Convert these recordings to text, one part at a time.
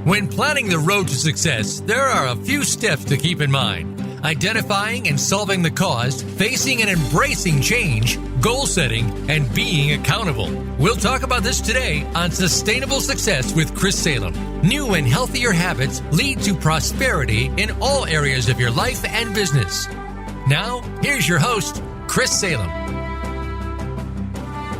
When planning the road to success, there are a few steps to keep in mind. Identifying and solving the cause, facing and embracing change, goal setting, and being accountable. We'll talk about this today on Sustainable Success with Chris Salem. New and healthier habits lead to prosperity in all areas of your life and business. Now, here's your host, Chris Salem.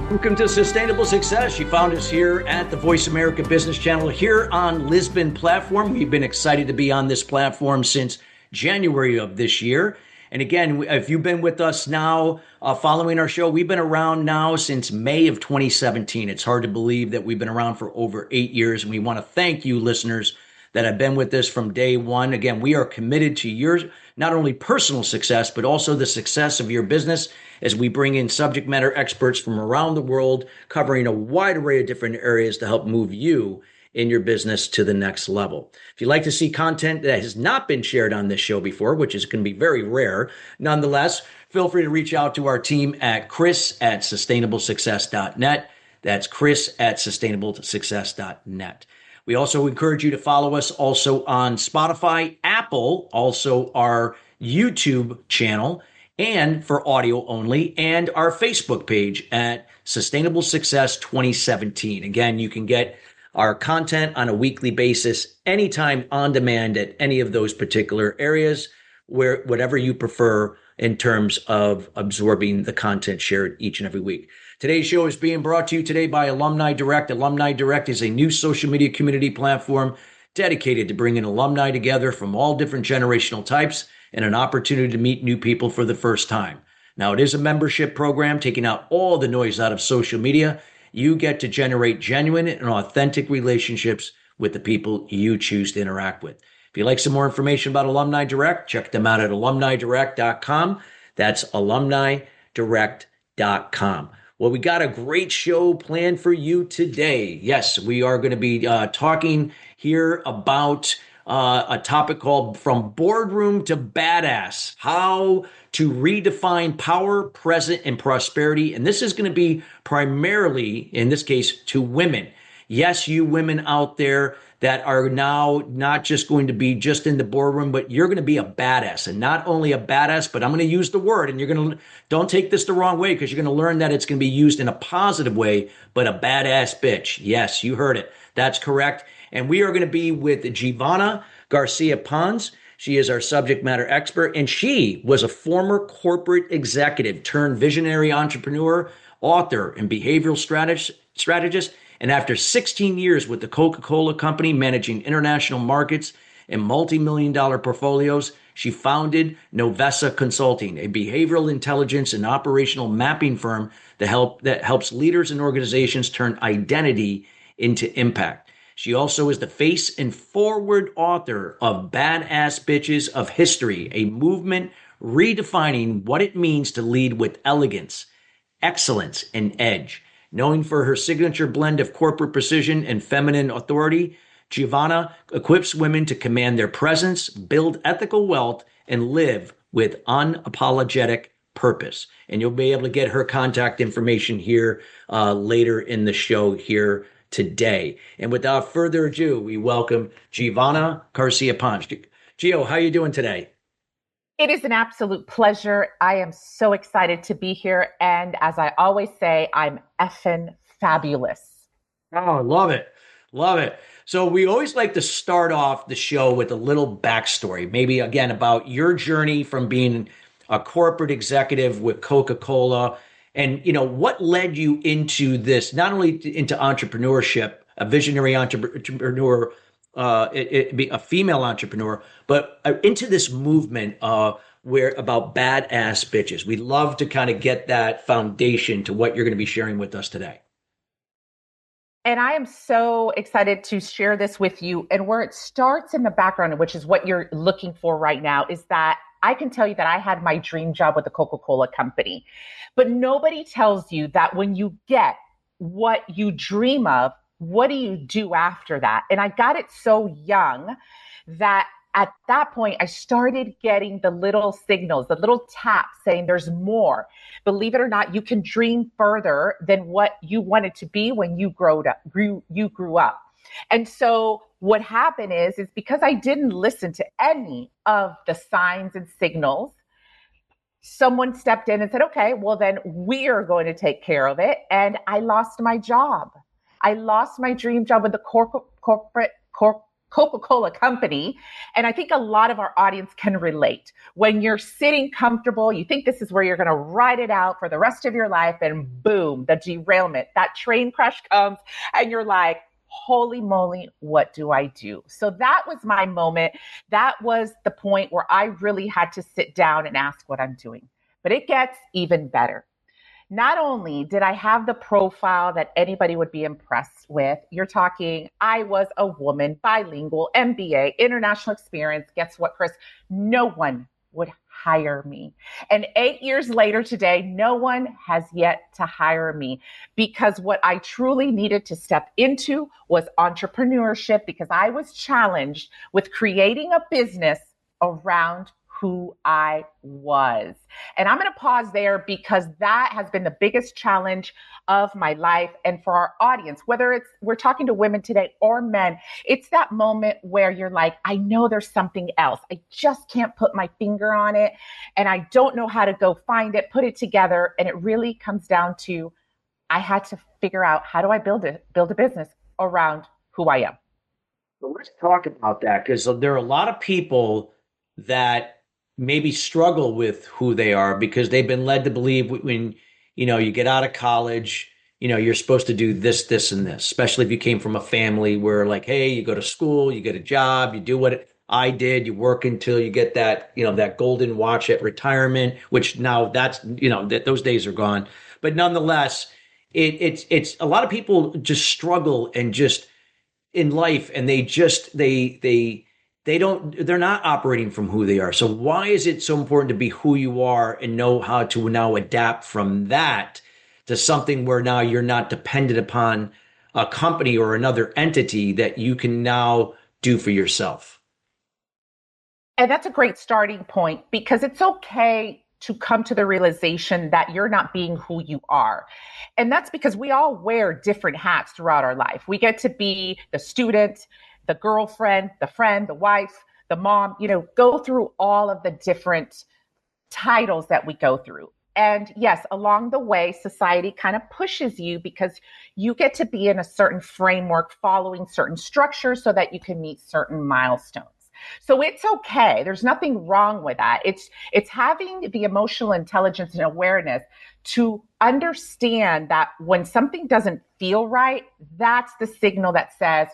Welcome to Sustainable Success. You found us here at the Voice America Business Channel here on Lisbon platform. We've been excited to be on this platform since January of this year. And again, if you've been with us now, following our show, we've been around now since May of 2017. It's hard to believe that we've been around for over 8 years. And we want to thank you listeners that have been with us from day one. Again, we are committed to your not only personal success, but also the success of your business as we bring in subject matter experts from around the world, covering a wide array of different areas to help move you in your business to the next level. If you'd like to see content that has not been shared on this show before, which is going to be very rare, nonetheless, feel free to reach out to our team at chris@sustainablesuccess.net. That's chris@sustainablesuccess.net. We also encourage you to follow us also on Spotify, Apple, also our YouTube channel, and for audio only, and our Facebook page at Sustainable Success 2017. Again, you can get our content on a weekly basis, anytime on demand at any of those particular areas, where whatever you prefer in terms of absorbing the content shared each and every week. Today's show is being brought to you today by Alumni Direct. Alumni Direct is a new social media community platform dedicated to bringing alumni together from all different generational types and an opportunity to meet new people for the first time. Now, it is a membership program taking out all the noise out of social media. You get to generate genuine and authentic relationships with the people you choose to interact with. If you'd like some more information about Alumni Direct, check them out at alumnidirect.com. That's alumnidirect.com. Well, we got a great show planned for you today. Yes, we are going to be talking here about a topic called From Boardroom to Badass, how to redefine power, present, and prosperity. And this is going to be primarily, in this case, to women. Yes, you women out there that are now not just going to be just in the boardroom, but you're going to be a badass. And not only a badass, but I'm going to use the word, and you're going to, don't take this the wrong way, because you're going to learn that it's going to be used in a positive way, but a badass bitch. Yes, you heard it. That's correct. And we are going to be with Giovanna Garcia-Pons. She is our subject matter expert, and she was a former corporate executive turned visionary entrepreneur, author, and behavioral strategist. And after 16 years with the Coca-Cola Company, managing international markets and multi-million-dollar portfolios, she founded Novessa Consulting, a behavioral intelligence and operational mapping firm that helps leaders and organizations turn identity into impact. She also is the face and forward author of Badass Bitches of History, a movement redefining what it means to lead with elegance, excellence, and edge. Known for her signature blend of corporate precision and feminine authority, Giovanna equips women to command their presence, build ethical wealth, and live with unapologetic purpose. And you'll be able to get her contact information here later in the show here today. And without further ado, we welcome Giovanna Garcia-Pons. Gio, how are you doing today? It is an absolute pleasure. I am so excited to be here. And as I always say, I'm effing fabulous. Oh, love it. Love it. So we always like to start off the show with a little backstory, maybe again about your journey from being a corporate executive with Coca-Cola. And, you know, what led you into this, not only into entrepreneurship, a visionary entrepreneur, a female entrepreneur, but into this movement where about badass bitches. We'd love to kind of get that foundation to what you're going to be sharing with us today. And I am so excited to share this with you. And where it starts in the background, which is what you're looking for right now, is that I can tell you that I had my dream job with the Coca-Cola Company. But nobody tells you that when you get what you dream of, what do you do after that? And I got it so young that at that point, I started getting the little signals, the little taps saying there's more. Believe it or not, you can dream further than what you wanted to be when you grew up. And so what happened is because I didn't listen to any of the signs and signals, someone stepped in and said, okay, well, then we are going to take care of it. And I lost my job. I lost my dream job with the corporate Coca-Cola Company. And I think a lot of our audience can relate. When you're sitting comfortable, you think this is where you're going to ride it out for the rest of your life, and boom, the derailment, that train crash comes, and you're like, holy moly, what do I do? So that was my moment. That was the point where I really had to sit down and ask what I'm doing. But it gets even better. Not only did I have the profile that anybody would be impressed with, you're talking, I was a woman, bilingual, MBA, international experience. Guess what, Chris? No one would hire me. And 8 years later today, no one has yet to hire me, because what I truly needed to step into was entrepreneurship, because I was challenged with creating a business around who I was. And I'm going to pause there, because that has been the biggest challenge of my life. And for our audience, whether it's we're talking to women today or men, it's that moment where you're like, I know there's something else. I just can't put my finger on it. And I don't know how to go find it, put it together. And it really comes down to, I had to figure out, how do I build a business around who I am? So let's talk about that, because there are a lot of people that maybe struggle with who they are because they've been led to believe when, you get out of college, you're supposed to do this, this, and this, especially if you came from a family where like, hey, you go to school, you get a job, you do what I did, you work until you get that, that golden watch at retirement, which now that's, that those days are gone. But nonetheless, it's a lot of people just struggle and just in life, and they're not operating from who they are. So why is it so important to be who you are and know how to now adapt from that to something where now you're not dependent upon a company or another entity, that you can now do for yourself? And that's a great starting point, because it's okay to come to the realization that you're not being who you are. And that's because we all wear different hats throughout our life. We get to be the student, the girlfriend, the friend, the wife, the mom, go through all of the different titles that we go through. And yes, along the way, society kind of pushes you, because you get to be in a certain framework, following certain structures so that you can meet certain milestones. So it's okay. There's nothing wrong with that. It's having the emotional intelligence and awareness to understand that when something doesn't feel right, that's the signal that says,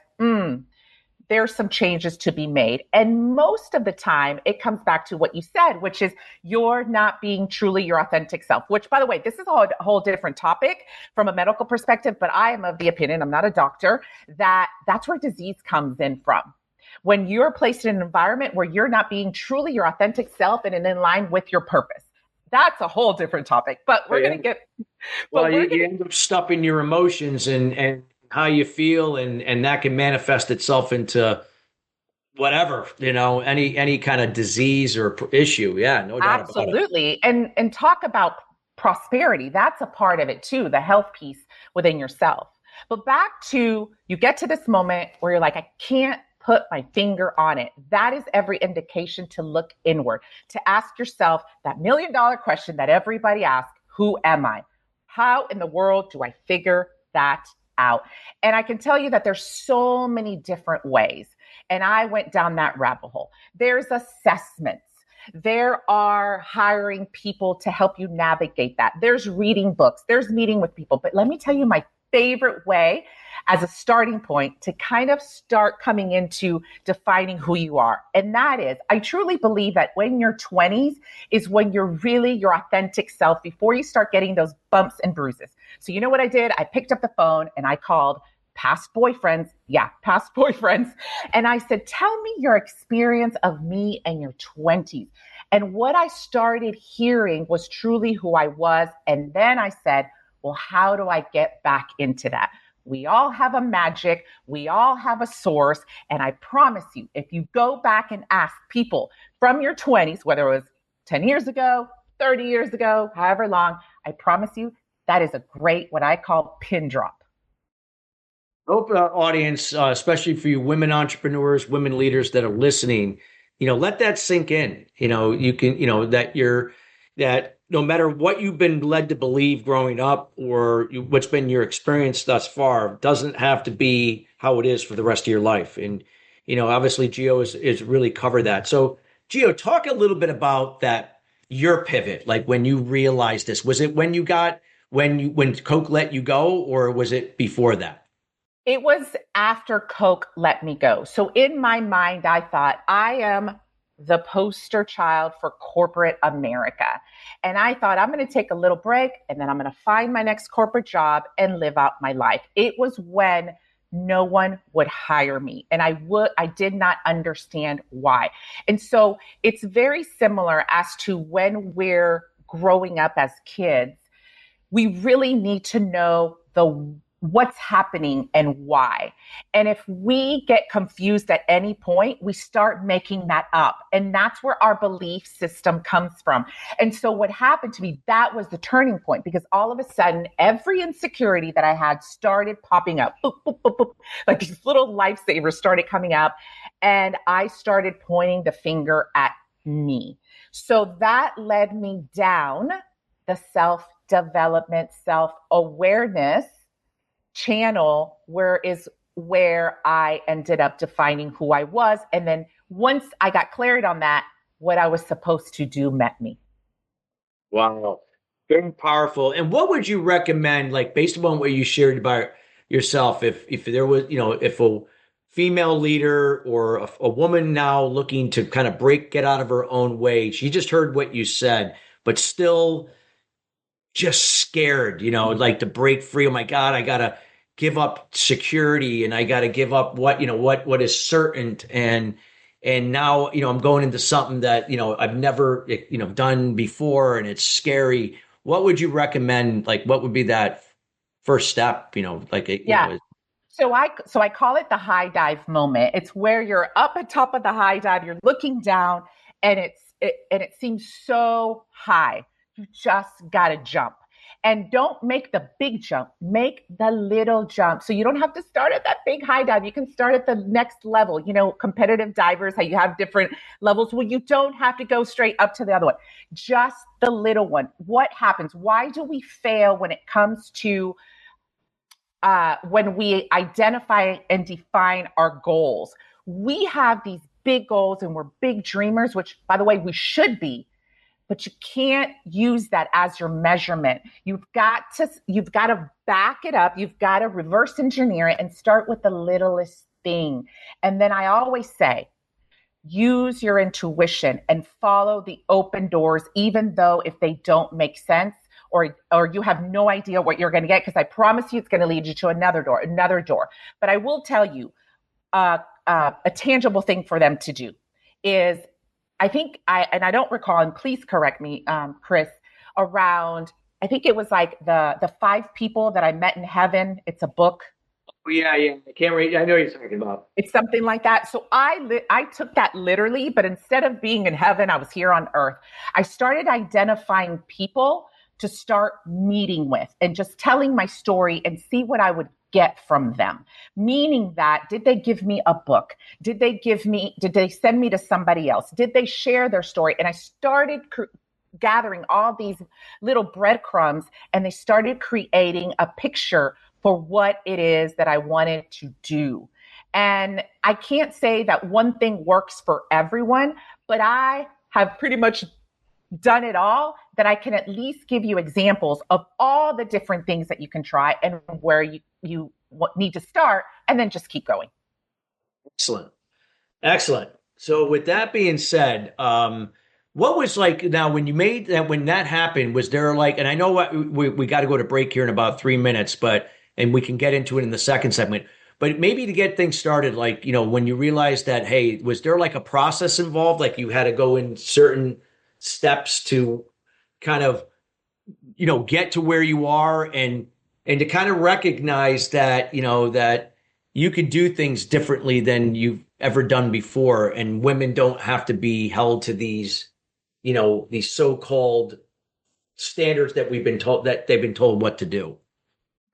there's some changes to be made. And most of the time, it comes back to what you said, which is you're not being truly your authentic self, which, by the way, this is a whole different topic from a medical perspective, but I am of the opinion, I'm not a doctor, that that's where disease comes in from. When you're placed in an environment where you're not being truly your authentic self and in line with your purpose. That's a whole different topic, but we're going to get... Well, you end up stuffing your emotions and how you feel, and that can manifest itself into whatever, any kind of disease or issue. Yeah, no doubt about it. Absolutely. And talk about prosperity. That's a part of it too, the health piece within yourself. But back to, you get to this moment where you're like, I can't put my finger on it. That is every indication to look inward, to ask yourself that $1 million question that everybody asks, who am I? How in the world do I figure that out? And I can tell you that there's so many different ways. And I went down that rabbit hole. There's assessments. There are hiring people to help you navigate that. There's reading books. There's meeting with people. But let me tell you my favorite way as a starting point to kind of start coming into defining who you are. And that is, I truly believe that when you're 20s is when you're really your authentic self, before you start getting those bumps and bruises. So you know what I did? I picked up the phone and I called past boyfriends. And I said, tell me your experience of me and your 20s. And what I started hearing was truly who I was. And then I said, well, how do I get back into that? We all have a magic. We all have a source. And I promise you, if you go back and ask people from your 20s, whether it was 10 years ago, 30 years ago, however long, I promise you, that is a great, what I call pin drop. Hope audience, especially for you women entrepreneurs, women leaders that are listening, let that sink in. You can, that that no matter what you've been led to believe growing up or what's been your experience thus far, doesn't have to be how it is for the rest of your life. And, obviously Gio is really covered that. So Gio, talk a little bit about that, your pivot, like when you realized this. Was it when Coke let you go, or was it before that? It was after Coke let me go. So in my mind, I thought, I am the poster child for corporate America. And I thought, I'm going to take a little break and then I'm going to find my next corporate job and live out my life. It was when no one would hire me, and I did not understand why. And so it's very similar as to when we're growing up as kids, we really need to know the what's happening and why. And if we get confused at any point, we start making that up. And that's where our belief system comes from. And so what happened to me, that was the turning point, because all of a sudden, every insecurity that I had started popping up. Boop, boop, boop, boop. Like these little lifesavers started coming up. And I started pointing the finger at me. So that led me down the self development, self awareness channel, where I ended up defining who I was. And then once I got clarity on that, what I was supposed to do met me. Wow. Very powerful. And what would you recommend, like based upon what you shared about yourself, if there was, if a female leader or a woman now looking to kind of get out of her own way, she just heard what you said, but still just scared, like to break free. Oh my God, I gotta give up security and I gotta give up what is certain. And now, I'm going into something that, I've never, done before, and it's scary. What would you recommend? Like, what would be that first step, like, Yeah. So I call it the high dive moment. It's where you're up at top of the high dive, you're looking down, and it seems so high. You just gotta jump. And don't make the big jump, make the little jump. So you don't have to start at that big high dive. You can start at the next level. Competitive divers, how you have different levels. Well, you don't have to go straight up to the other one, just the little one. What happens? Why do we fail when it comes to when we identify and define our goals? We have these big goals and we're big dreamers, which, by the way, we should be, but you can't use that as your measurement. You've got to back it up. You've got to reverse engineer it and start with the littlest thing. And then I always say, use your intuition and follow the open doors, even though if they don't make sense, or you have no idea what you're going to get, because I promise you it's going to lead you to another door. But I will tell you, a tangible thing for them to do is, I don't recall, and please correct me, Chris, around, I think it was like the 5 people that I met in heaven. It's a book. Oh, yeah, yeah. I can't read. I know what you're talking about. It's something like that. So I took that literally, but instead of being in heaven, I was here on earth. I started identifying people to start meeting with and just telling my story and see what I would get from them. Meaning that, did they give me a book? Did they send me to somebody else? Did they share their story? And I started gathering all these little breadcrumbs, and they started creating a picture for what it is that I wanted to do. And I can't say that one thing works for everyone, but I have pretty much done it all, that I can at least give you examples of all the different things that you can try and where you need to start, and then just keep going. Excellent. Excellent. So with that being said, what was like now when you made that, when that happened, was there like, and I know what we got to go to break here in about 3 minutes, and we can get into it in the second segment, but maybe to get things started, like, when you realized that, hey, was there like a process involved? Like you had to go in certain steps to kind of, get to where you are, and to kind of recognize that, that you could do things differently than you've ever done before. And women don't have to be held to these, these so-called standards that they've been told what to do.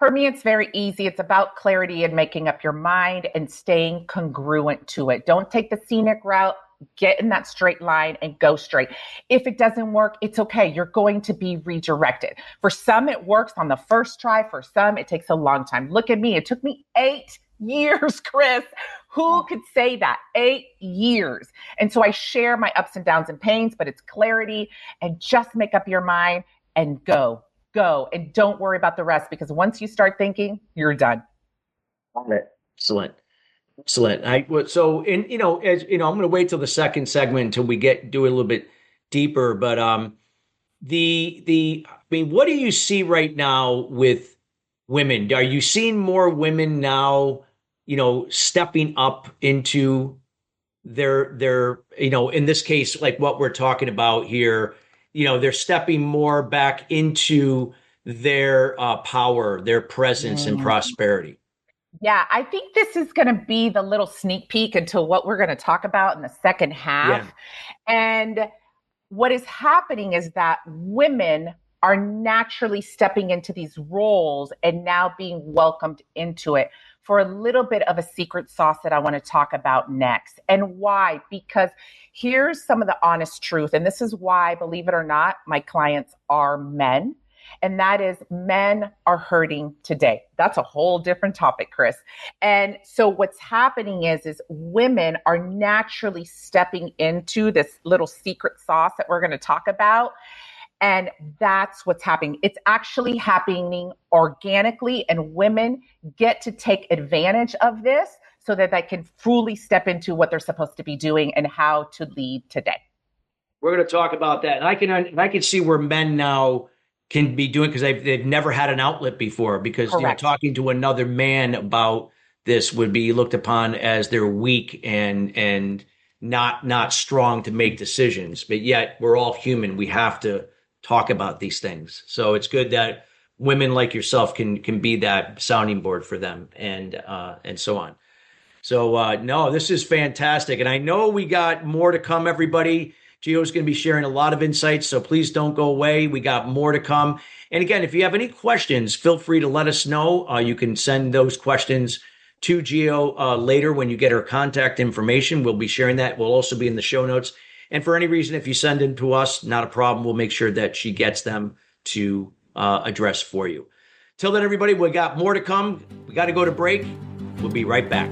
For me, it's very easy. It's about clarity and making up your mind and staying congruent to it. Don't take the scenic route. Get in that straight line and go straight. If it doesn't work, it's okay. You're going to be redirected. For some, it works on the first try. For some, it takes a long time. Look at me. It took me 8 years, Chris. Who could say that? 8 years. And so I share my ups and downs and pains, but it's clarity and just make up your mind and go. And don't worry about the rest, because once you start thinking, you're done. Got it. Excellent. So, as you know, I'm going to wait till the second segment until we do a little bit deeper. But I mean, what do you see right now with women? Are you seeing more women now, stepping up into their, in this case, like what we're talking about here, they're stepping more back into their power, their presence and prosperity? Yeah, I think this is going to be the little sneak peek into what we're going to talk about in the second half. Yeah. And what is happening is that women are naturally stepping into these roles and now being welcomed into it for a little bit of a secret sauce that I want to talk about next. And why? Because here's some of the honest truth. And this is why, believe it or not, my clients are men. And that is, men are hurting today. That's a whole different topic, Chris. And so what's happening is women are naturally stepping into this little secret sauce that we're going to talk about. And that's what's happening. It's actually happening organically, and women get to take advantage of this so that they can fully step into what they're supposed to be doing and how to lead today. We're going to talk about that. And I can see where men now can be doing, because they've never had an outlet before, because talking to another man about this would be looked upon as they're weak and not strong to make decisions. But yet we're all human. We have to talk about these things. So it's good that women like yourself can be that sounding board for them and so on. So no, this is fantastic. And I know we got more to come, everybody. Gio's going to be sharing a lot of insights, so please don't go away. We got more to come. And again, if you have any questions, feel free to let us know. You can send those questions to Gio later when you get her contact information. We'll be sharing that. We'll also be in the show notes. And for any reason, if you send them to us, not a problem. We'll make sure that she gets them to address for you. Till then, everybody, we got more to come. We got to go to break. We'll be right back.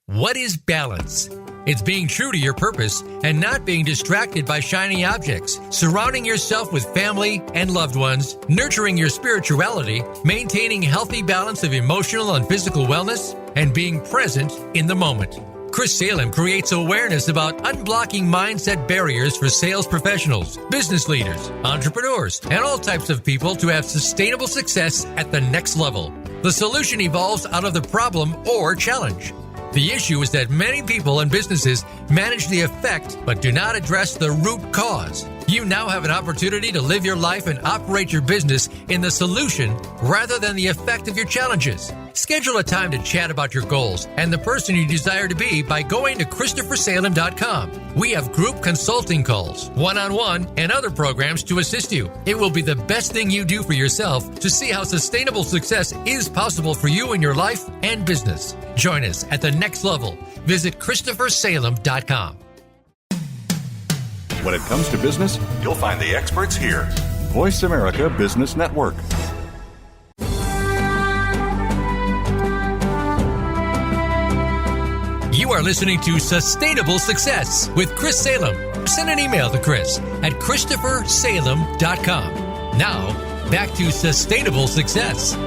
What is balance? It's being true to your purpose and not being distracted by shiny objects, surrounding yourself with family and loved ones, nurturing your spirituality, maintaining healthy balance of emotional and physical wellness, and being present in the moment. Chris Salem creates awareness about unblocking mindset barriers for sales professionals, business leaders, entrepreneurs, and all types of people to have sustainable success at the next level. The solution evolves out of the problem or challenge. The issue is that many people and businesses manage the effect but do not address the root cause. You now have an opportunity to live your life and operate your business in the solution rather than the effect of your challenges. Schedule a time to chat about your goals and the person you desire to be by going to ChristopherSalem.com. We have group consulting calls, one-on-one, and other programs to assist you. It will be the best thing you do for yourself to see how sustainable success is possible for you in your life and business. Join us at the next level. Visit ChristopherSalem.com. When it comes to business, you'll find the experts here. Voice America Business Network. You are listening to Sustainable Success with Chris Salem. Send an email to Chris at ChristopherSalem.com. Now, back to Sustainable Success.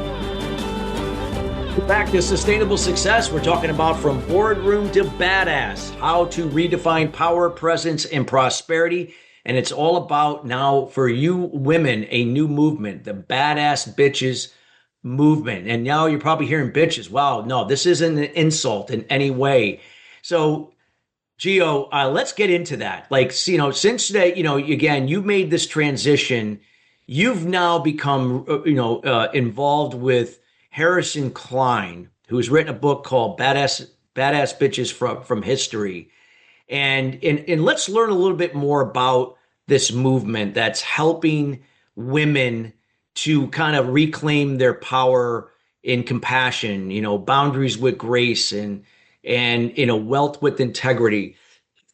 Back to Sustainable Success. We're talking about from boardroom to badass, how to redefine power, presence, and prosperity. And it's all about now for you women, a new movement, the Badass Bitches movement. And now you're probably hearing bitches. Wow, no, this isn't an insult in any way. So, Gio, let's get into that. Like, since today, again, you made this transition. You've now become, involved with Harrison Klein, who has written a book called Badass badass bitches from history. And let's learn a little bit more about this movement that's helping women to kind of reclaim their power in compassion, boundaries with grace, and wealth with integrity.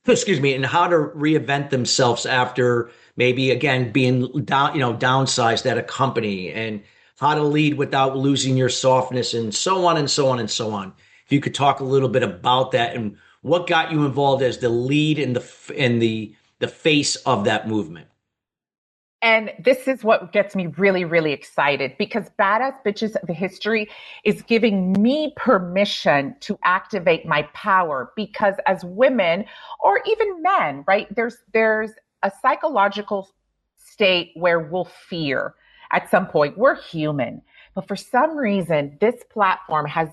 Excuse me, and how to reinvent themselves after maybe again being downsized at a company, and how to lead without losing your softness, and so on and so on and so on. If you could talk a little bit about that and what got you involved as the lead and the face of that movement. And this is what gets me really, really excited, because Badass Bitches of History is giving me permission to activate my power. Because as women, or even men, right, there's a psychological state where we'll fear at some point. We're human. But for some reason, this platform has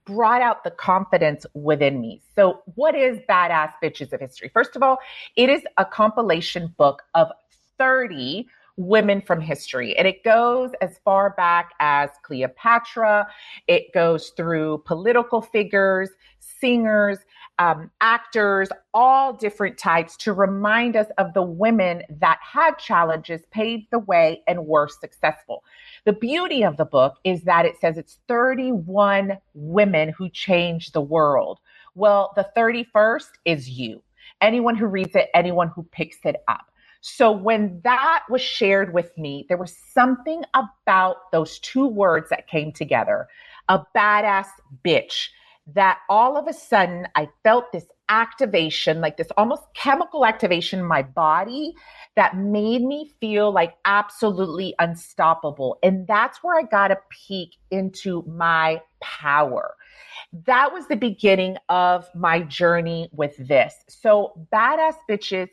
brought out the confidence within me. So what is Badass Bitches of History? First of all, it is a compilation book of 30 women from history. And it goes as far back as Cleopatra. It goes through political figures, singers, actors, all different types, to remind us of the women that had challenges, paved the way, and were successful. The beauty of the book is that it says it's 31 women who changed the world. Well, the 31st is you. Anyone who reads it, anyone who picks it up. So when that was shared with me, there was something about those two words that came together, a badass bitch, that all of a sudden I felt this activation, like this almost chemical activation in my body that made me feel like absolutely unstoppable. And that's where I got a peek into my power. That was the beginning of my journey with this. So Badass Bitches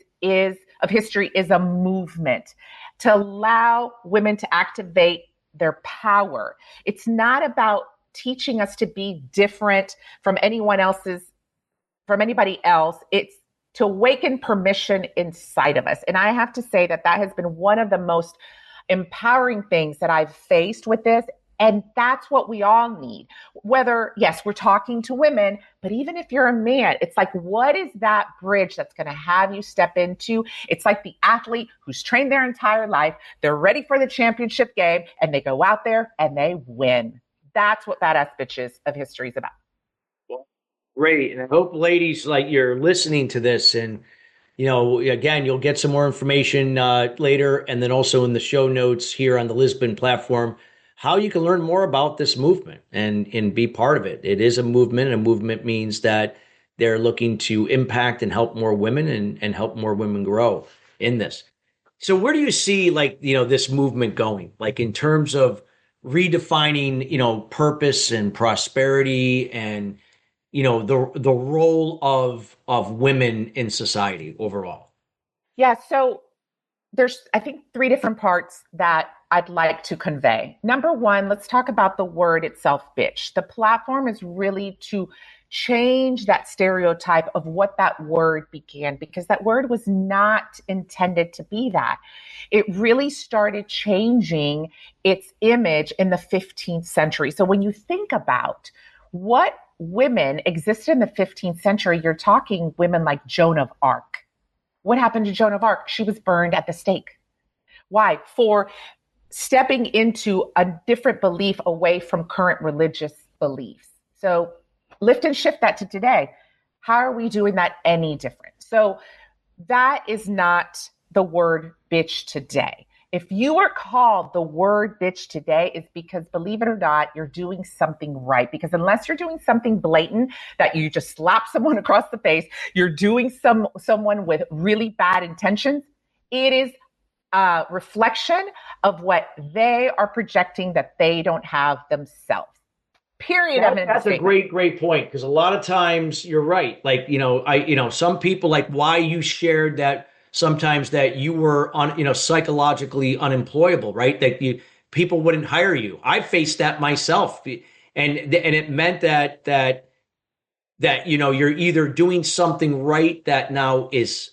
of History is a movement to allow women to activate their power. It's not about teaching us to be different from anybody else. It's to awaken permission inside of us. And I have to say that has been one of the most empowering things that I've faced with this. And that's what we all need. Whether, yes, we're talking to women, but even if you're a man, it's like, what is that bridge that's going to have you step into? It's like the athlete who's trained their entire life. They're ready for the championship game, and they go out there and they win. That's what Badass Bitches of History is about. Great. And I hope, ladies, like, you're listening to this, and again, you'll get some more information later, and then also in the show notes here on the Lisbon platform, how you can learn more about this movement and be part of it. It is a movement. A movement means that they're looking to impact and help more women and help more women grow in this. So where do you see, this movement going, like in terms of redefining, purpose and prosperity, and, the role of women in society overall? Yeah. So there's, I think, 3 different parts that I'd like to convey. Number one, let's talk about the word itself, bitch. The platform is really to change that stereotype of what that word began, because that word was not intended to be that. It really started changing its image in the 15th century. So when you think about what women existed in the 15th century, you're talking women like Joan of Arc. What happened to Joan of Arc? She was burned at the stake. Why? For stepping into a different belief away from current religious beliefs. So lift and shift that to today. How are we doing that any different? So that is not the word bitch today. If you are called the word bitch today, it's because, believe it or not, you're doing something right. Because unless you're doing something blatant that you just slap someone across the face, you're doing someone with really bad intentions, it is a reflection of what they are projecting that they don't have themselves. Period. That's a great point, because a lot of times you're right. Like, some people, like why you shared that sometimes that you were psychologically unemployable, right? That people wouldn't hire you. I faced that myself. And it meant that you're either doing something right that now is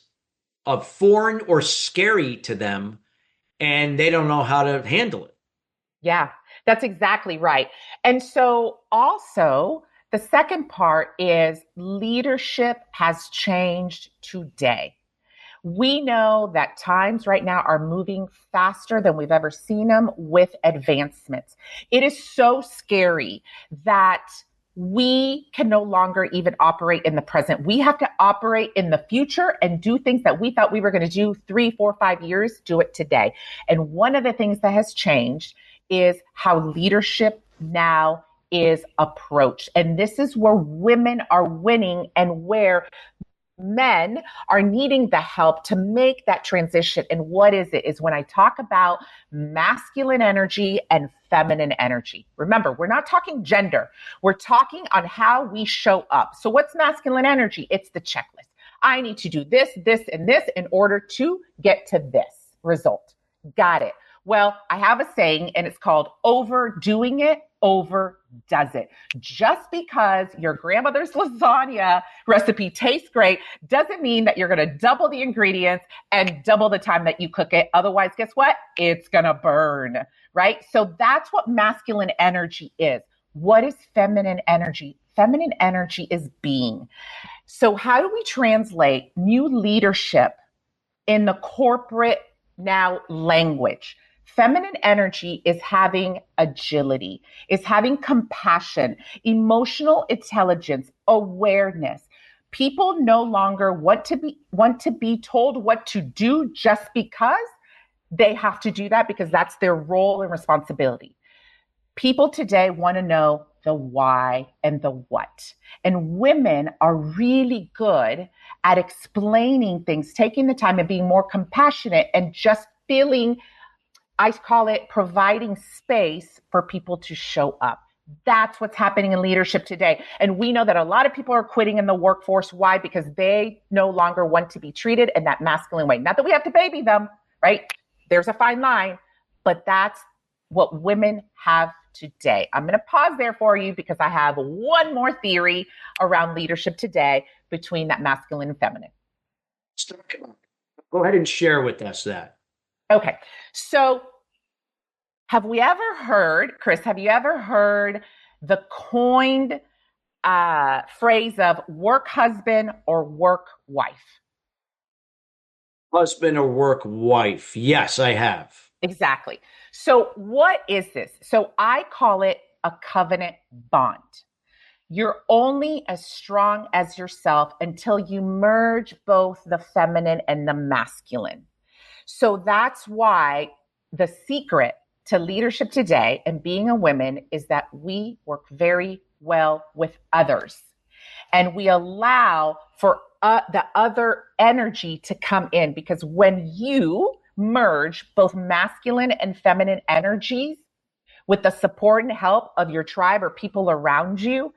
foreign or scary to them, and they don't know how to handle it. Yeah, that's exactly right. And so also The second part is leadership has changed today. We know that times right now are moving faster than we've ever seen them with advancements. It is so scary that we can no longer even operate in the present. We have to operate in the future and do things that we thought we were going to do 3, 4, 5 years, do it today. And one of the things that has changed is how leadership now is approached. And this is where women are winning and where men are needing the help to make that transition. And what is it? Is when I talk about masculine energy and feminine energy. Remember, we're not talking gender. We're talking on how we show up. So what's masculine energy? It's the checklist. I need to do this, this, and this in order to get to this result. Got it. Well, I have a saying, and it's called overdoing it overdoes it. Just because your grandmother's lasagna recipe tastes great doesn't mean that you're going to double the ingredients and double the time that you cook it. Otherwise, guess what? It's going to burn, right? So that's what masculine energy is. What is feminine energy? Feminine energy is being. So how do we translate new leadership in the corporate now language? Feminine energy is having agility, is having compassion, emotional intelligence, awareness. People no longer want to be told what to do just because they have to do that because that's their role and responsibility. People today want to know the why and the what. And women are really good at explaining things, taking the time and being more compassionate and just feeling, I call it providing space for people to show up. That's what's happening in leadership today. And we know that a lot of people are quitting in the workforce. Why? Because they no longer want to be treated in that masculine way. Not that we have to baby them, right? There's a fine line, but that's what women have today. I'm going to pause there for you because I have one more theory around leadership today between that masculine and feminine. Go ahead and share with us that. Okay. So have we ever heard, Chris, have you ever heard the coined phrase of work husband or work wife? Husband or work wife. Yes, I have. Exactly. So what is this? So I call it a covenant bond. You're only as strong as yourself until you merge both the feminine and the masculine. So that's why the secret to leadership today and being a woman is that we work very well with others and we allow for the other energy to come in, because when you merge both masculine and feminine energies with the support and help of your tribe or people around you,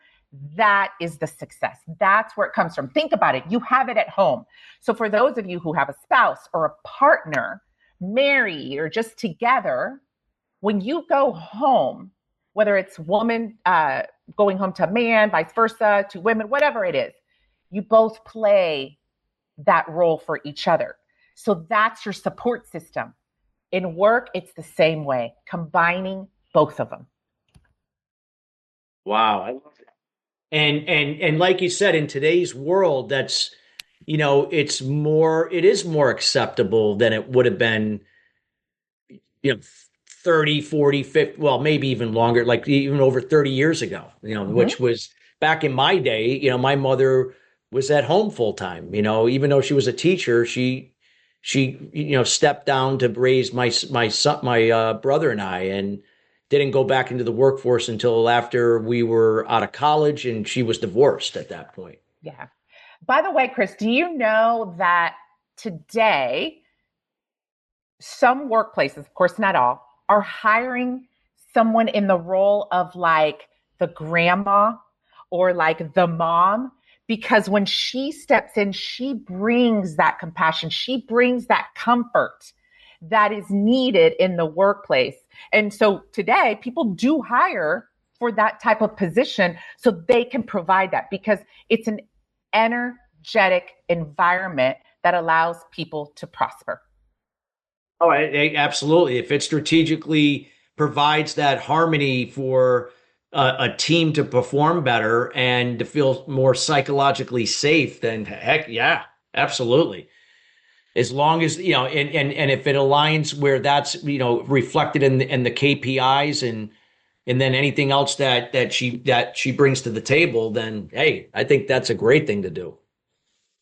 that is the success. That's where it comes from. Think about it. You have it at home. So for those of you who have a spouse or a partner, married or just together, when you go home, whether it's woman going home to man, vice versa, to women, whatever it is, you both play that role for each other. So that's your support system. In work, it's the same way, combining both of them. Wow, I love that. And like you said, in today's world, that's, it is more acceptable than it would have been, 30, 40, 50, well, maybe even longer, like even over 30 years ago, which was back in my day. My mother was at home full time, even though she was a teacher, she stepped down to raise my son, my brother and I, and didn't go back into the workforce until after we were out of college, and she was divorced at that point. Yeah. By the way, Chris, do you know that today some workplaces, of course not all, are hiring someone in the role of like the grandma or like the mom? Because when she steps in, she brings that compassion. She brings that comfort that is needed in the workplace. And so today people do hire for that type of position so they can provide that, because it's an energetic environment that allows people to prosper. Oh, absolutely. If it strategically provides that harmony for a team to perform better and to feel more psychologically safe, then heck yeah, absolutely. As long as, and if it aligns where that's, reflected in the KPIs and then anything else that she brings to the table, then hey, I think that's a great thing to do.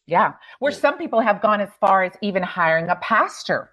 Yeah. Where some people have gone as far as even hiring a pastor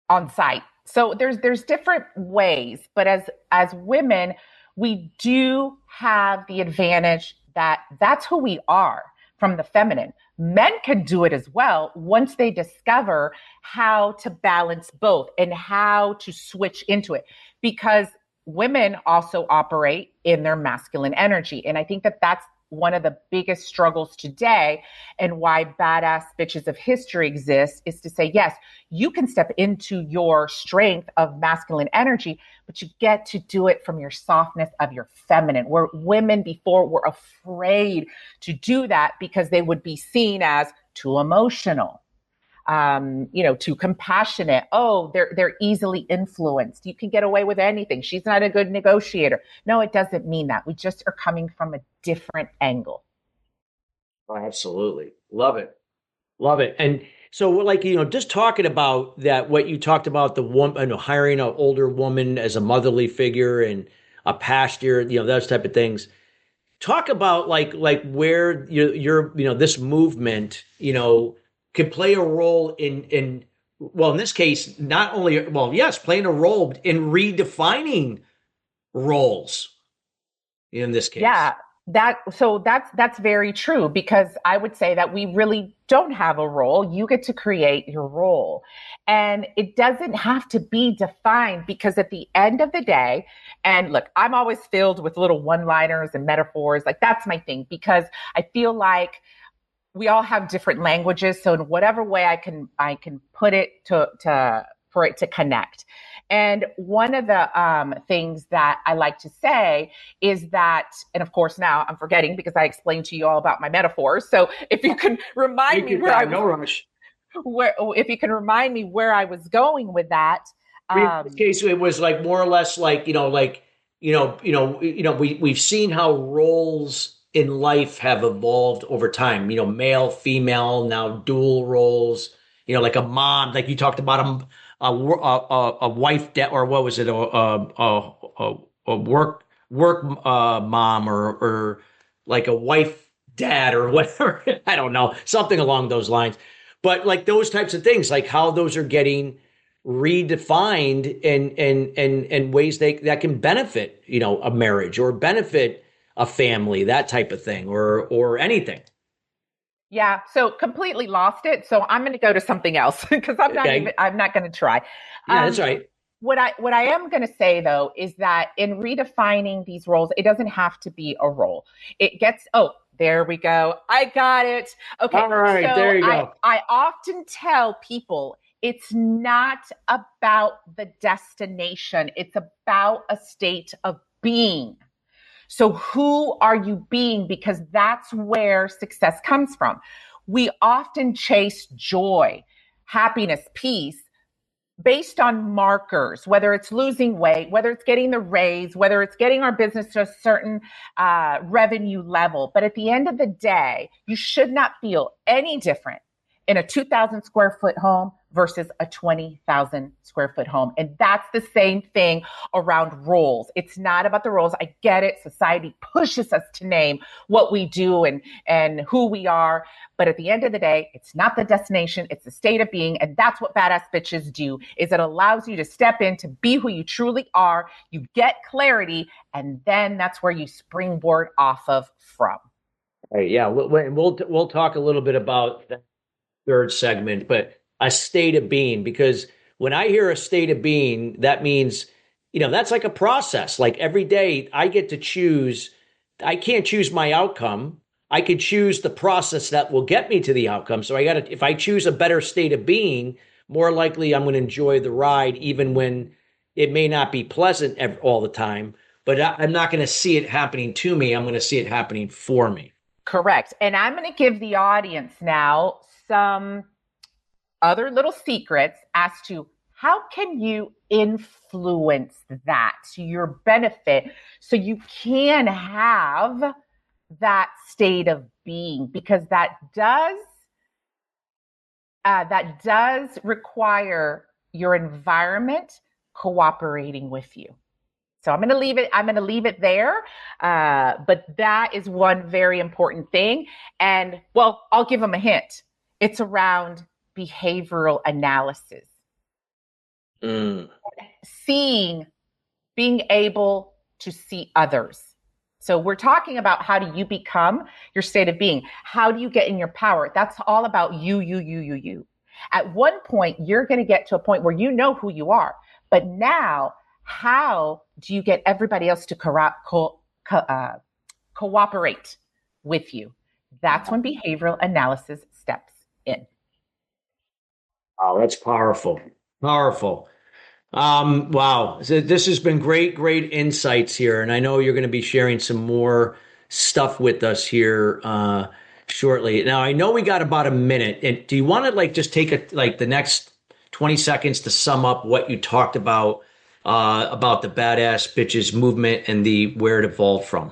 on site. So there's different ways, but as women, we do have the advantage that that's who we are from the feminine. Men can do it as well once they discover how to balance both and how to switch into it, because women also operate in their masculine energy. And I think that that's one of the biggest struggles today, and why badass bitches of history exists, is to say, yes, you can step into your strength of masculine energy, but you get to do it from your softness of your feminine. Where women before were afraid to do that because they would be seen as too emotional, too compassionate. Oh, they're easily influenced. You can get away with anything. She's not a good negotiator. No, it doesn't mean that. We just are coming from a different angle. Oh, absolutely. Love it. Love it. And so, like, just talking about that, what you talked about, the woman, hiring an older woman as a motherly figure and a pastor, those type of things. Talk about like where your this movement, could play a role in, well, in this case, not only, well, yes, playing a role in redefining roles in this case. Yeah, that's very true, because I would say that we really don't have a role. You get to create your role. And it doesn't have to be defined, because at the end of the day, and look, I'm always filled with little one-liners and metaphors. Like, that's my thing, because I feel like we all have different languages. So in whatever way I can put it to for it to connect. And one of the things that I like to say is that, and of course now I'm forgetting because I explained to you all about my metaphors. So if you can remind me where I was, no rush. If you can remind me where I was going with that. In this case, it was like more or less like, we've seen how roles in life have evolved over time, male, female, now dual roles, like a mom, like you talked about a wife, or what was it? A work mom, or like a wife dad, or whatever. I don't know, something along those lines. But like those types of things, like how those are getting redefined and ways that can benefit, a marriage or benefit a family, that type of thing, or anything. Yeah, so completely lost it. So I'm going to go to something else because I'm not going to try. Yeah, that's right. What I am going to say though is that in redefining these roles, it doesn't have to be a role. It gets, oh, there we go. I got it. Okay. All right, so there you go. I often tell people it's not about the destination. It's about a state of being. So who are you being? Because that's where success comes from. We often chase joy, happiness, peace based on markers, whether it's losing weight, whether it's getting the raise, whether it's getting our business to a certain revenue level. But at the end of the day, you should not feel any different in a 2,000 square foot home versus a 20,000 square foot home. And that's the same thing around roles. It's not about the roles. I get it. Society pushes us to name what we do and who we are. But at the end of the day, it's not the destination. It's the state of being. And that's what badass bitches do, is it allows you to step in to be who you truly are. You get clarity. And then that's where you springboard off of from. Right, yeah. We'll talk a little bit about that third segment, but a state of being, because when I hear a state of being, that means, that's like a process. Like every day I get to choose. I can't choose my outcome. I could choose the process that will get me to the outcome. So if I choose a better state of being, more likely I'm going to enjoy the ride, even when it may not be pleasant all the time, but I'm not going to see it happening to me. I'm going to see it happening for me. Correct. And I'm going to give the audience now some other little secrets as to how can you influence that to your benefit so you can have that state of being? Because that does require your environment cooperating with you. So I'm going to leave it there. But that is one very important thing. And well, I'll give them a hint. It's around behavioral analysis. Being able to see others. So we're talking about how do you become your state of being? How do you get in your power? That's all about you. At one point, you're going to get to a point where you know who you are. But now, how do you get everybody else to cooperate with you? That's when behavioral analysis steps in. Oh, that's powerful. Powerful. Wow. So this has been great insights here. And I know you're going to be sharing some more stuff with us here shortly. Now, I know we got about a minute. And do you want to just take the next 20 seconds to sum up what you talked about the Badass Bitches movement and where it evolved from?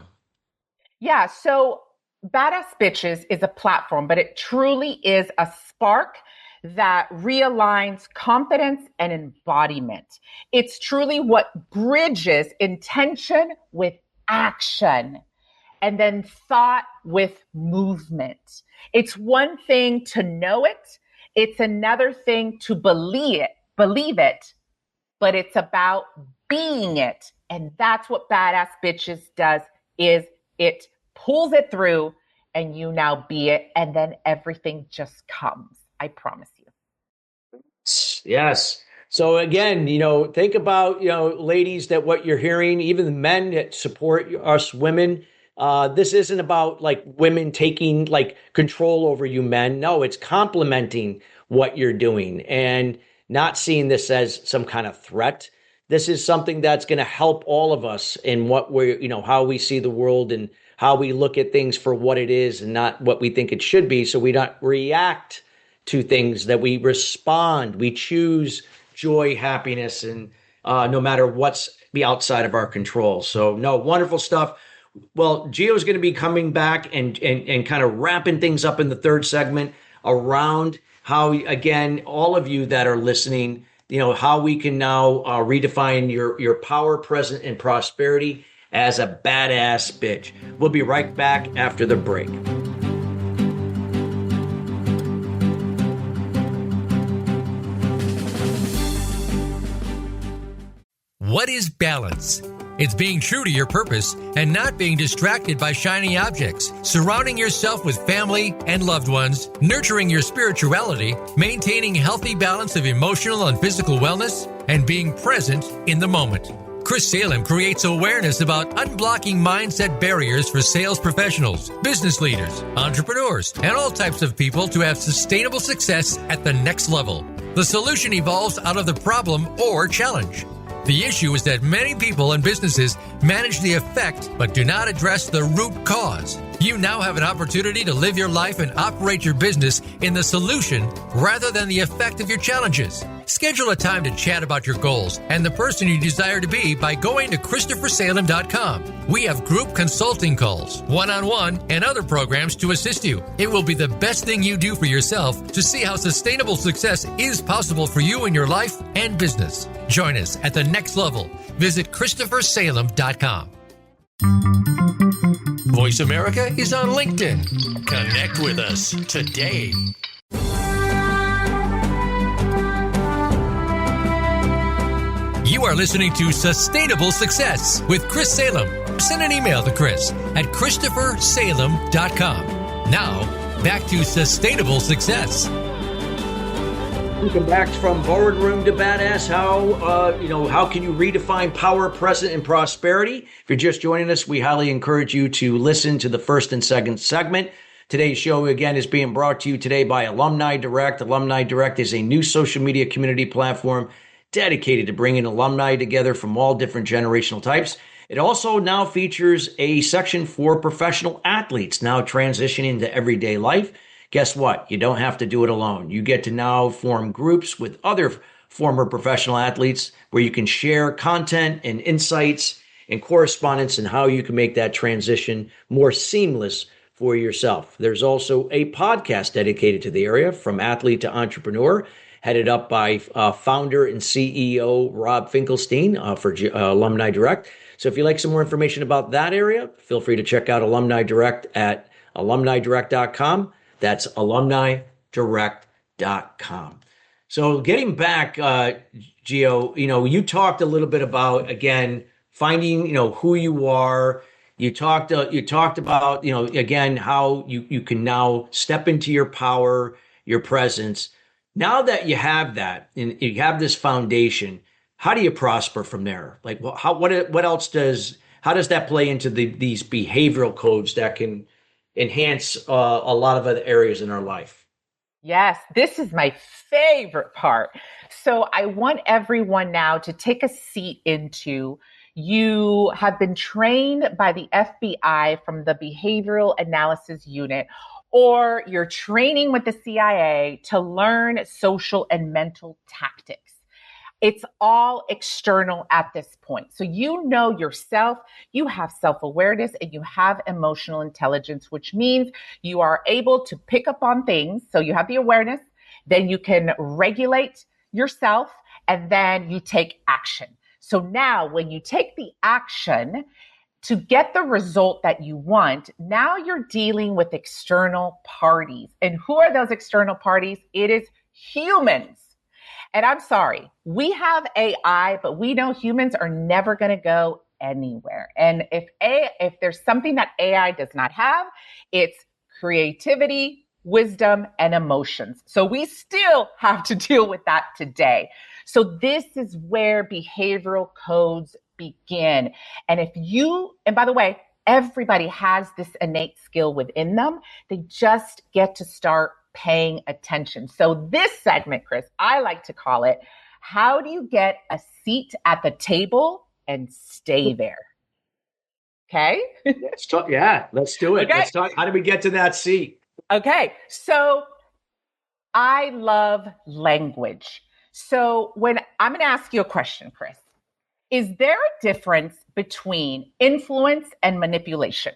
Yeah. So Badass Bitches is a platform, but it truly is a spark that realigns confidence and embodiment. It's truly what bridges intention with action and then thought with movement. It's one thing to know it. It's another thing to believe it, but it's about being it. And that's what Badass Bitches does, is it pulls it through and you now be it. And then everything just comes. I promise you. Yes. So again, think about, ladies, that what you're hearing, even the men that support us women, this isn't about women taking control over you men. No, it's complementing what you're doing and not seeing this as some kind of threat. This is something that's going to help all of us in what how we see the world and how we look at things for what it is and not what we think it should be. So we don't react to things, that we respond, we choose joy, happiness, and no matter what's be outside of our control. So no, wonderful stuff. Well, Gio's going to be coming back and kind of wrapping things up in the third segment around how, again, all of you that are listening, how we can now redefine your power, present, and prosperity as a badass bitch. We'll be right back after the break. What is balance? It's being true to your purpose and not being distracted by shiny objects, surrounding yourself with family and loved ones, nurturing your spirituality, maintaining healthy balance of emotional and physical wellness, and being present in the moment. Chris Salem creates awareness about unblocking mindset barriers for sales professionals, business leaders, entrepreneurs, and all types of people to have sustainable success at the next level. The solution evolves out of the problem or challenge. The issue is that many people and businesses manage the effect but do not address the root cause. You now have an opportunity to live your life and operate your business in the solution rather than the effect of your challenges. Schedule a time to chat about your goals and the person you desire to be by going to ChristopherSalem.com. We have group consulting calls, one-on-one, and other programs to assist you. It will be the best thing you do for yourself to see how sustainable success is possible for you in your life and business. Join us at the next level. Visit ChristopherSalem.com. Voice America is on LinkedIn. Connect with us today. You are listening to Sustainable Success with Chris Salem. Send an email to Chris at ChristopherSalem.com. Now, back to Sustainable Success. Welcome back from Boardroom to Badass. How can you redefine power, present, and prosperity? If you're just joining us, we highly encourage you to listen to the first and second segment. Today's show, again, is being brought to you today by Alumni Direct. Alumni Direct is a new social media community platform dedicated to bringing alumni together from all different generational types. It also now features a section for professional athletes now transitioning to everyday life. Guess what? You don't have to do it alone. You get to now form groups with other former professional athletes, where you can share content and insights and correspondence and how you can make that transition more seamless for yourself. There's also a podcast dedicated to the area, From Athlete to Entrepreneur, headed up by founder and CEO Rob Finkelstein for Alumni Direct. So if you'd like some more information about that area, feel free to check out Alumni Direct at alumnidirect.com. That's alumnidirect.com. So getting back, Gio, you talked a little bit about, again, finding, who you are. You talked about, again, how you can now step into your power, your presence. Now that you have that and you have this foundation, how do you prosper from there? Like, what else how does that play into these behavioral codes that can enhance a lot of other areas in our life? Yes, this is my favorite part. So I want everyone now to take a seat into, you have been trained by the FBI from the Behavioral Analysis Unit, or you're training with the CIA to learn social and mental tactics. It's all external at this point. So you know yourself, you have self-awareness, and you have emotional intelligence, which means you are able to pick up on things. So you have the awareness, then you can regulate yourself, and then you take action. So now when you take the action to get the result that you want, now you're dealing with external parties. And who are those external parties? It is humans. And I'm sorry, we have AI, but we know humans are never going to go anywhere. And if there's something that AI does not have, it's creativity, wisdom, and emotions. So we still have to deal with that today. So this is where behavioral codes begin. And by the way, everybody has this innate skill within them. They just get to start paying attention. So this segment, Chris, I like to call it, how do you get a seat at the table and stay there? Okay. Let's talk. Yeah, let's do it. Okay. Let's talk. How do we get to that seat? Okay. So I love language. So I'm going to ask you a question, Chris, is there a difference between influence and manipulation?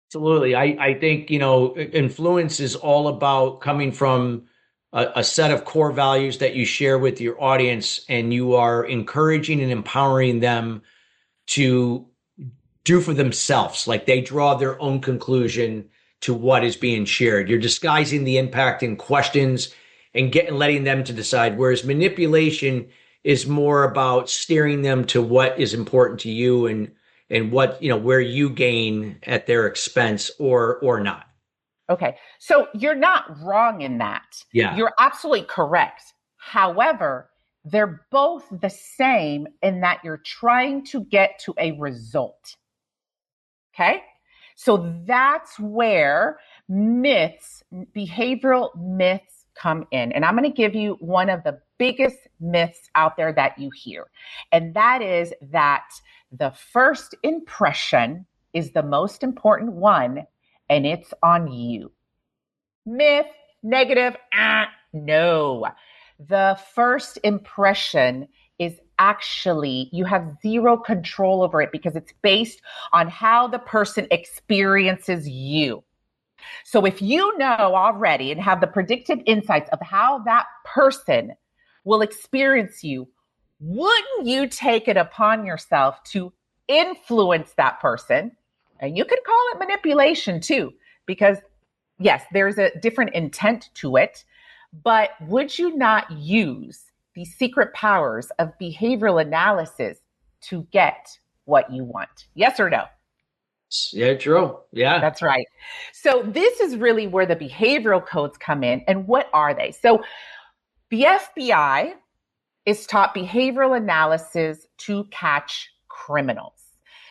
Absolutely. I think, influence is all about coming from a set of core values that you share with your audience, and you are encouraging and empowering them to do for themselves. Like they draw their own conclusion to what is being shared. You're disguising the impact in questions and letting them to decide. Whereas manipulation is more about steering them to what is important to you and what, where you gain at their expense or not. Okay. So you're not wrong in that. Yeah. You're absolutely correct. However, they're both the same in that you're trying to get to a result. Okay. So that's where behavioral myths come in. And I'm going to give you one of the biggest myths out there that you hear. And that is that the first impression is the most important one, and it's on you. Myth, negative, no. The first impression is actually, you have zero control over it because it's based on how the person experiences you. So if you know already and have the predictive insights of how that person will experience you, wouldn't you take it upon yourself to influence that person? And you could call it manipulation too, because yes, there's a different intent to it, but would you not use the secret powers of behavioral analysis to get what you want? Yes or no? Yeah, true. Yeah. That's right. So this is really where the behavioral codes come in. And what are they? So the FBI is taught behavioral analysis to catch criminals,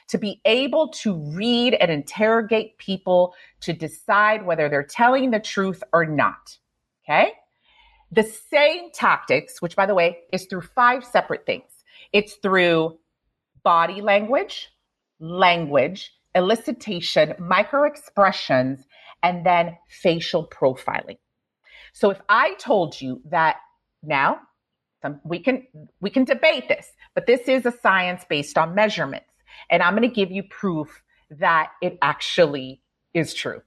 to be able to read and interrogate people to decide whether they're telling the truth or not. Okay? The same tactics, which by the way is through 5 separate things. It's through body language, elicitation, microexpressions, and then facial profiling. So if I told you that now We can debate this, but this is a science based on measurements. And I'm going to give you proof that it actually is true.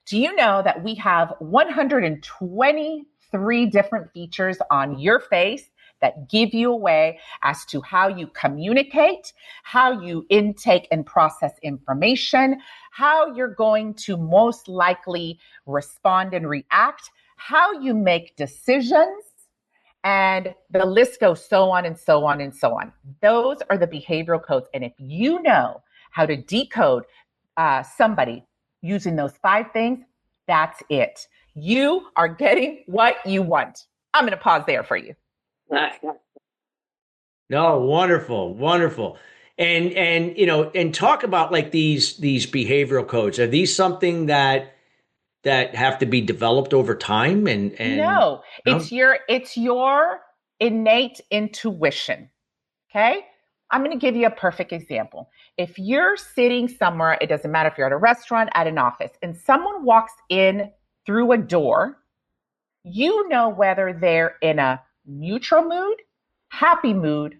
Do you know that we have 123 different features on your face that give you away as to how you communicate, how you intake and process information, how you're going to most likely respond and react, how you make decisions, and the list goes so on and so on and so on. Those are the behavioral codes. And if you know how to decode somebody using those 5 things, that's it. You are getting what you want. I'm going to pause there for you. No, wonderful, wonderful. And talk about like these behavioral codes. Are these something that have to be developed over time and No, it's your innate intuition. Okay? I'm going to give you a perfect example. If you're sitting somewhere, it doesn't matter if you're at a restaurant, at an office, and someone walks in through a door, you know whether they're in a neutral mood, happy mood,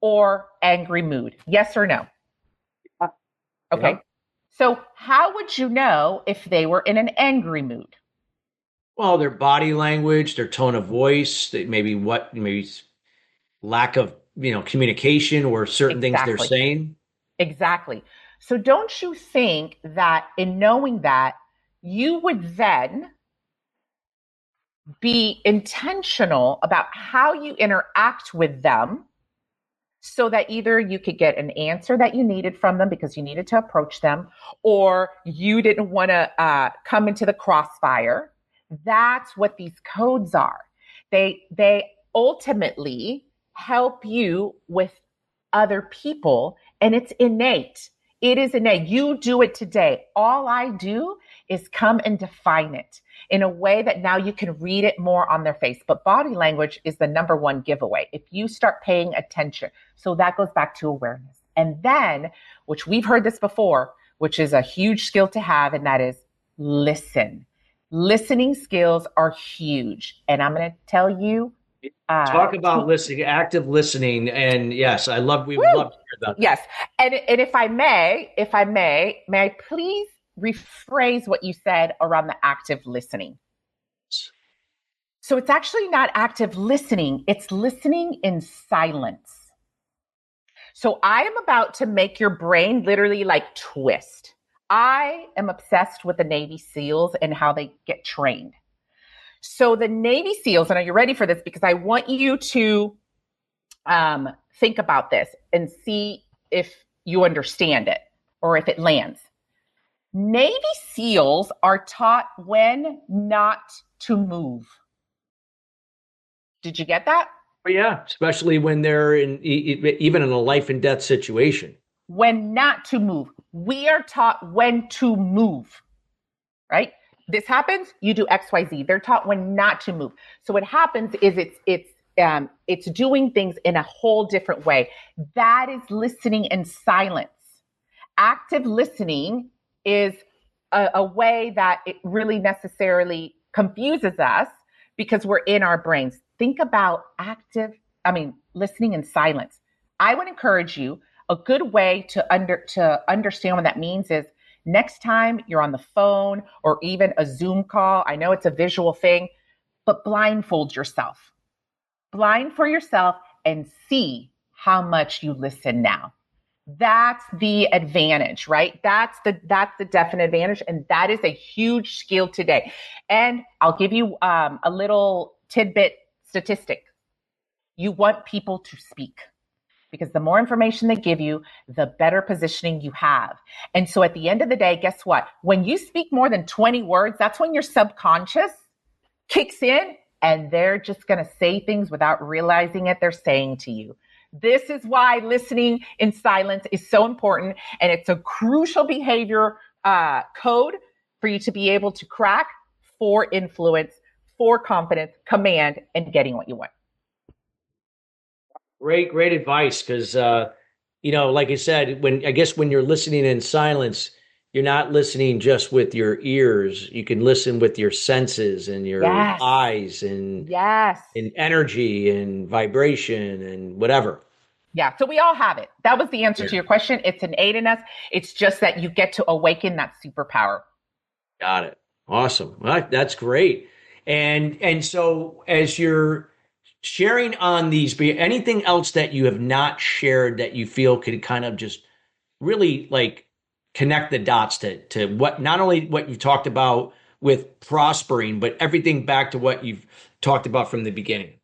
or angry mood. Yes or no? Okay. Yeah. So how would you know if they were in an angry mood? Well, their body language, their tone of voice, maybe lack of, communication or certain things they're Exactly. saying. Exactly. So don't you think that in knowing that, you would then be intentional about how you interact with them so that either you could get an answer that you needed from them because you needed to approach them, or you didn't want to come into the crossfire? That's what these codes are. They ultimately help you with other people, and it's innate. It is innate. You do it today. All I do is come and define it in a way that now you can read it more on their face. But body language is the number one giveaway if you start paying attention. So that goes back to awareness. And then, which we've heard this before, which is a huge skill to have, and that is listen. Listening skills are huge. And I'm going to tell you. Talk about listening, active listening. And yes, we would love to hear about that. Yes. And if I may I please rephrase what you said around the active listening? So it's actually not active listening, it's listening in silence. So I am about to make your brain literally like twist. I am obsessed with the Navy SEALs and how they get trained. So the Navy SEALs, and are you ready for this? Because I want you to think about this and see if you understand it or if it lands. Navy SEALs are taught when not to move. Did you get that? Oh, yeah, especially when they're even in a life and death situation. When not to move. We are taught when to move, right? This happens, you do X, Y, Z. They're taught when not to move. So what happens is it's doing things in a whole different way. That is listening in silence. Active listening is a way that it really necessarily confuses us because we're in our brains. Think about listening in silence. I would encourage you, a good way to understand what that means is next time you're on the phone or even a Zoom call, I know it's a visual thing, but blindfold yourself. Blindfold yourself and see how much you listen now. That's the advantage, right? That's the definite advantage. And that is a huge skill today. And I'll give you a little tidbit statistic. You want people to speak, because the more information they give you, the better positioning you have. And so at the end of the day, guess what? When you speak more than 20 words, that's when your subconscious kicks in and they're just going to say things without realizing it. They're saying to you. This is why listening in silence is so important. And it's a crucial behavior code for you to be able to crack for influence, for confidence, command, and getting what you want. Great advice. Because, like I said, when you're listening in silence, you're not listening just with your ears. You can listen with your senses and your Yes. eyes and Yes. energy and vibration and whatever. Yeah. So we all have it. That was the answer Yeah. to your question. It's innate in us. It's just that you get to awaken that superpower. Got it. Awesome. Well, that's great. And so as you're sharing on these, be anything else that you have not shared that you feel could kind of just really like connect the dots to what not only what you talked about with prospering, but everything back to what you've talked about from the beginning.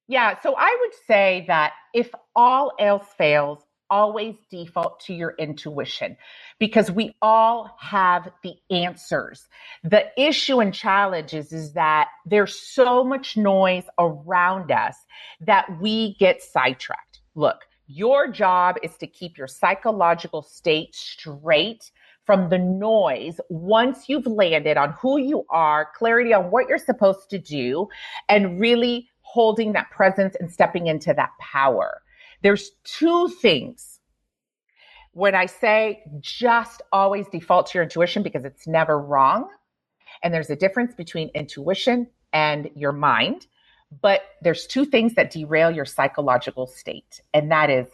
Yeah. So I would say that if all else fails, always default to your intuition because we all have the answers. The issue and challenge is that there's so much noise around us that we get sidetracked. Look, your job is to keep your psychological state straight from the noise once you've landed on who you are, clarity on what you're supposed to do, and really holding that presence and stepping into that power. There's two things when I say just always default to your intuition because it's never wrong. And there's a difference between intuition and your mind. But there's two things that derail your psychological state, and that is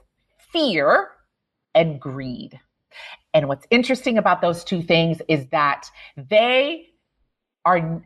fear and greed. And what's interesting about those two things is that they are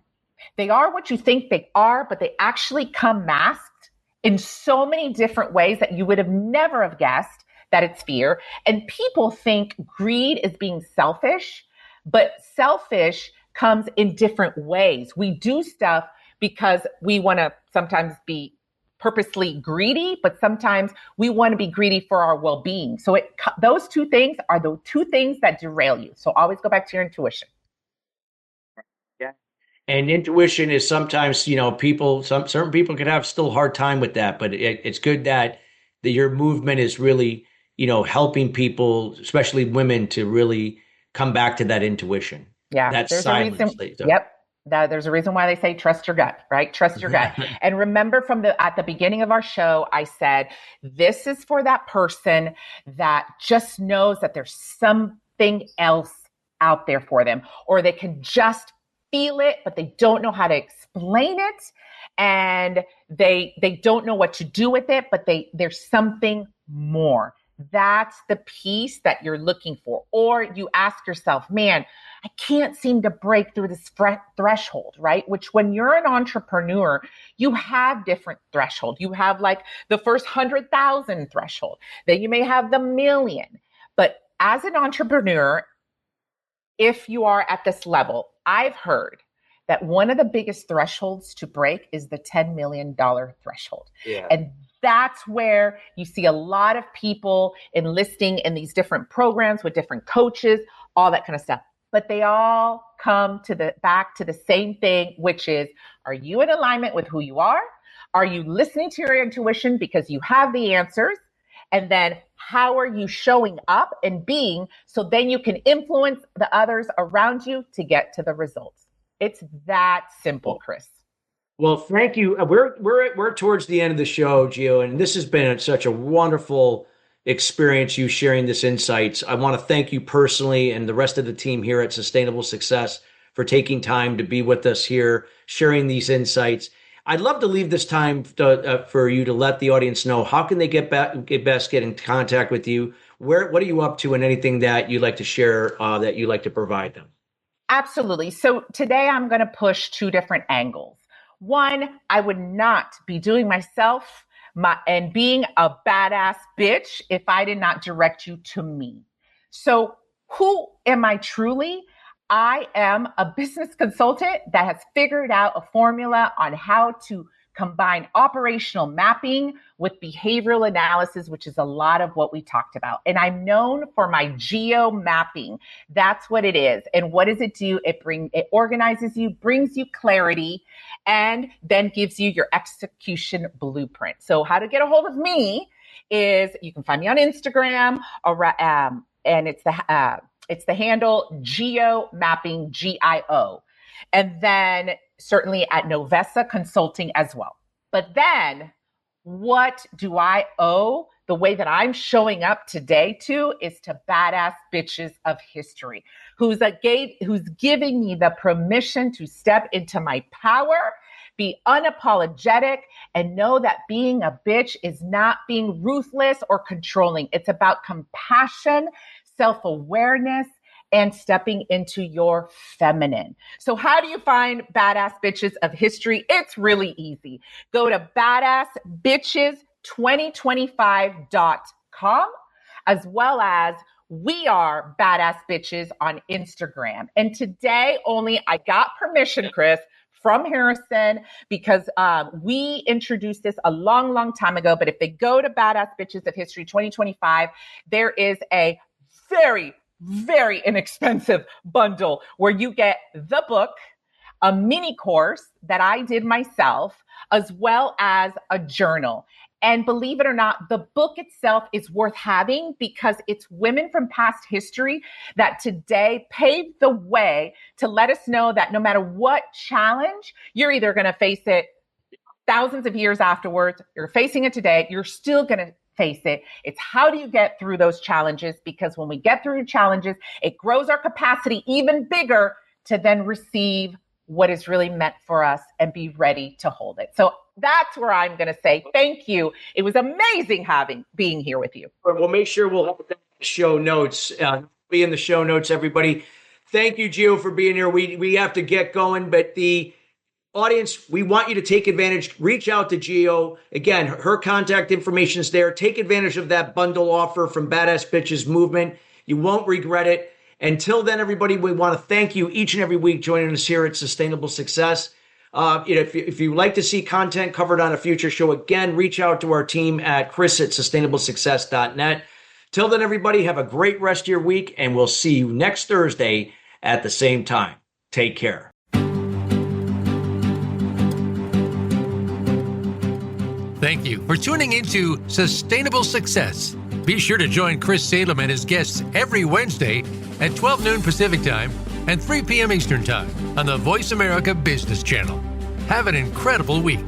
what you think they are, but they actually come masked in so many different ways that you would have never have guessed that it's fear. And people think greed is being selfish, but selfish comes in different ways. We do stuff because we want to sometimes be purposely greedy, but sometimes we want to be greedy for our well-being. So those two things are the two things that derail you. So always go back to your intuition. Yeah. And intuition is sometimes, certain people can have still hard time with that, but it's good that your movement is really, helping people, especially women, to really come back to that intuition. Yeah. That There's silence. a reason. Yep. There's a reason why they say trust your gut, right? Trust your gut. And remember at the beginning of our show, I said, this is for that person that just knows that there's something else out there for them, or they can just feel it, but they don't know how to explain it. And they don't know what to do with it, but there's something more. That's the piece that you're looking for. Or you ask yourself, man, I can't seem to break through this threshold, right? Which when you're an entrepreneur, you have different threshold. You have like the first 100,000 threshold, then you may have the million. But as an entrepreneur, if you are at this level, I've heard that one of the biggest thresholds to break is the $10 million threshold. Yeah. And that's where you see a lot of people enlisting in these different programs with different coaches, all that kind of stuff. But they all come back to the same thing, which is, are you in alignment with who you are? Are you listening to your intuition because you have the answers? And then how are you showing up and being so then you can influence the others around you to get to the results? It's that simple, Chris. Well, thank you. We're towards the end of the show, Gio, and this has been such a wonderful experience, you sharing this insights. I want to thank you personally and the rest of the team here at Sustainable Success for taking time to be with us here, sharing these insights. I'd love to leave this time for you to let the audience know how can they get in contact with you. What are you up to, and anything that you'd like to share that you'd like to provide them? Absolutely. So today I'm going to push two different angles. One, I would not be doing myself and being a badass bitch if I did not direct you to me. So who am I truly? I am a business consultant that has figured out a formula on how to combine operational mapping with behavioral analysis, which is a lot of what we talked about. And I'm known for my geo mapping. That's what it is. And what does it do? It organizes you, brings you clarity, and then gives you your execution blueprint. So how to get a hold of me is you can find me on Instagram, and it's the handle Geo Mapping, GIO. And then certainly at Novessa Consulting as well. But then what do I owe the way that I'm showing up today to is to badass bitches of history, who's giving me the permission to step into my power, be unapologetic, and know that being a bitch is not being ruthless or controlling. It's about compassion, self-awareness, and stepping into your feminine. So how do you find badass bitches of history? It's really easy. Go to badassbitches2025.com, as well as we are Badass Bitches on Instagram. And today only I got permission, Chris, from Harrison, because we introduced this a long, long time ago. But if they go to Badass Bitches of History 2025, there is a very, very inexpensive bundle where you get the book, a mini course that I did myself, as well as a journal. And believe it or not, the book itself is worth having because it's women from past history that today paved the way to let us know that no matter what challenge, you're either going to face it thousands of years afterwards, you're facing it today, you're still going to face it. It's how do you get through those challenges? Because when we get through challenges, it grows our capacity even bigger to then receive what is really meant for us and be ready to hold it. So that's where I'm going to say thank you. It was amazing being here with you. We'll make sure we'll have that in the show notes. Be in the show notes, everybody. Thank you, Gio, for being here. We have to get going, but the audience, we want you to take advantage. Reach out to Gio. Again, her contact information is there. Take advantage of that bundle offer from Badass Bitches Movement. You won't regret it. Until then, everybody, we want to thank you each and every week joining us here at Sustainable Success. If you like to see content covered on a future show, again, reach out to our team at chris@sustainablesuccess.net. Till then, everybody, have a great rest of your week, and we'll see you next Thursday at the same time. Take care. Thank you for tuning into Sustainable Success. Be sure to join Chris Salem and his guests every Wednesday at 12 noon Pacific Time and 3 p.m. Eastern Time on the Voice America Business Channel. Have an incredible week.